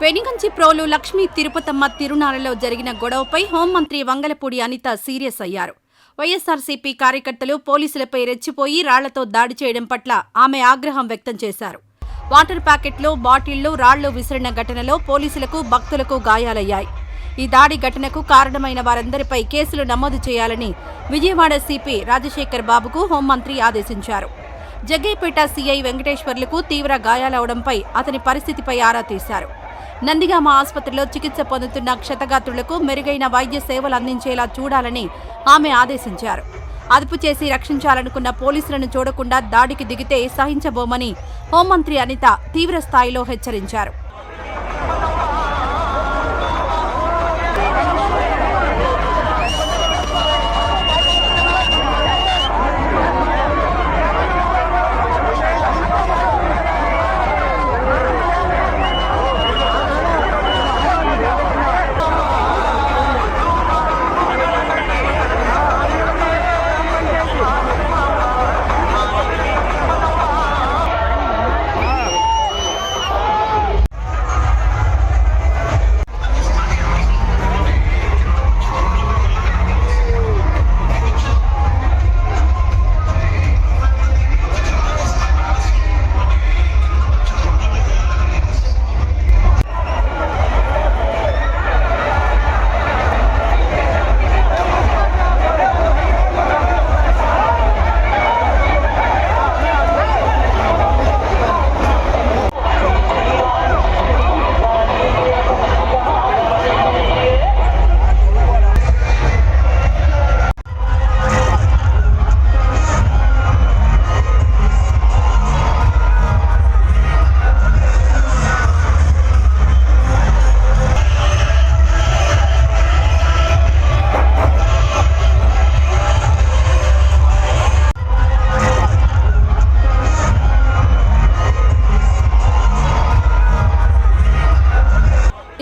పెనుగంచి ప్రోలు లక్ష్మీ తిరుపతమ్మ తిరునాళ్లలో జరిగిన గొడవపై హోంమంత్రి వంగలపూడి అనిత సీరియస్ అయ్యారు. వైఎస్సార్సీపీ కార్యకర్తలు పోలీసులపై రెచ్చిపోయి రాళ్లతో దాడి చేయడం పట్ల ఆమె ఆగ్రహం వ్యక్తం చేశారు. వాటర్ ప్యాకెట్లు, బాటిళ్లు, రాళ్లు విసిరిన ఘటనలో పోలీసులకు, భక్తులకు గాయాలయ్యాయి. ఈ దాడి ఘటనకు కారణమైన వారందరిపై కేసులు నమోదు చేయాలని విజయవాడ సిపి రాజశేఖర్ బాబుకు హోంమంత్రి ఆదేశించారు. జగ్గయ్యపేట సీఐ వెంకటేశ్వర్లకు తీవ్ర గాయాలవడంపై అతని పరిస్థితిపై ఆరా తీశారు. నందిగామ ఆసుపత్రిలో చికిత్స పొందుతున్న క్షతగాత్రులకు మెరుగైన వైద్య సేవలు అందించేలా చూడాలని ఆమె ఆదేశించారు. అదుపు చేసి రక్షించాలనుకున్న పోలీసులను చూడకుండా దాడికి దిగితే సహించబోమని హోంమంత్రి అనిత తీవ్ర స్థాయిలో హెచ్చరించారు.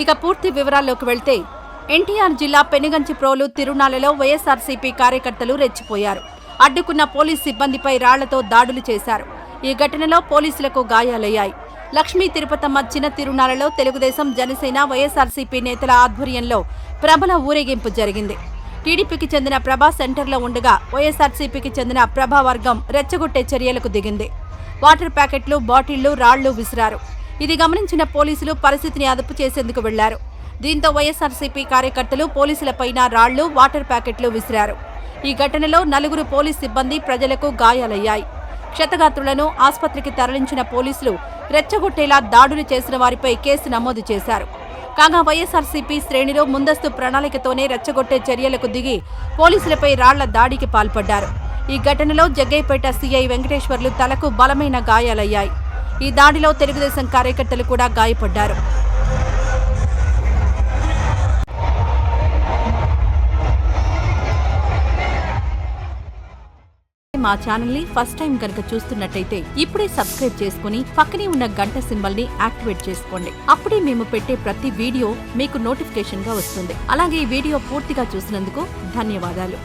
ఇక పూర్తి వివరాల్లోకి వెళ్తే ఎన్టీఆర్ జిల్లా పెనుగంచి ప్రోలు తిరునాళ్లలో వైఎస్సార్సీపీ కార్యకర్తలు రెచ్చిపోయారు. అడ్డుకున్న పోలీస్ సిబ్బందిపై రాళ్లతో దాడులు చేశారు. ఈ ఘటనలో పోలీసులకు గాయాలయ్యాయి. లక్ష్మీ తిరుపతమ్మ చిన్న తిరునాళ్లలో తెలుగుదేశం, జనసేన, వైఎస్సార్సీపీ నేతల ఆధ్వర్యంలో ప్రబల ఊరేగింపు జరిగింది. టీడీపీకి చెందిన ప్రభా సెంటర్లో ఉండగా వైఎస్సార్సీపీకి చెందిన ప్రభా వర్గం రెచ్చగొట్టే చర్యలకు దిగింది. వాటర్ ప్యాకెట్లు, బాటిళ్లు, రాళ్లు విసిరారు. ఇది గమనించిన పోలీసులు పరిస్థితిని అదుపు చేసేందుకు వెళ్లారు. దీంతో వైఎస్సార్సీపీ కార్యకర్తలు పోలీసులపైన రాళ్లు, వాటర్ ప్యాకెట్లు విసిరారు. ఈ ఘటనలో 4 పోలీస్ సిబ్బంది, ప్రజలకు గాయాలయ్యాయి. క్షతగాత్రులను ఆసుపత్రికి తరలించిన పోలీసులు రెచ్చగొట్టేలా దాడులు చేసిన వారిపై కేసు నమోదు చేశారు. కాగా వైఎస్సార్సీపీ శ్రేణిలో ముందస్తు ప్రణాళికతోనే రెచ్చగొట్టే చర్యలకు దిగి పోలీసులపై రాళ్ల దాడికి పాల్పడ్డారు. ఈ ఘటనలో జగ్గయ్యపేట సీఐ వెంకటేశ్వర్లు తలకు బలమైన గాయాలయ్యాయి. ఈ దాడిలో తెలుగుదేశం కార్యకర్తలు కూడా గాయపడ్డారు. మా ఛానల్ ని ఫస్ట్ టైం కనుక చూస్తున్నట్టయితే ఇప్పుడే సబ్స్క్రైబ్ చేసుకుని పక్కనే ఉన్న గంట సింబల్ ని యాక్టివేట్ చేసుకోండి. అప్పుడే మేము పెట్టే ప్రతి వీడియో మీకు నోటిఫికేషన్ గా వస్తుంది. అలాగే ఈ వీడియో పూర్తిగా చూసినందుకు ధన్యవాదాలు.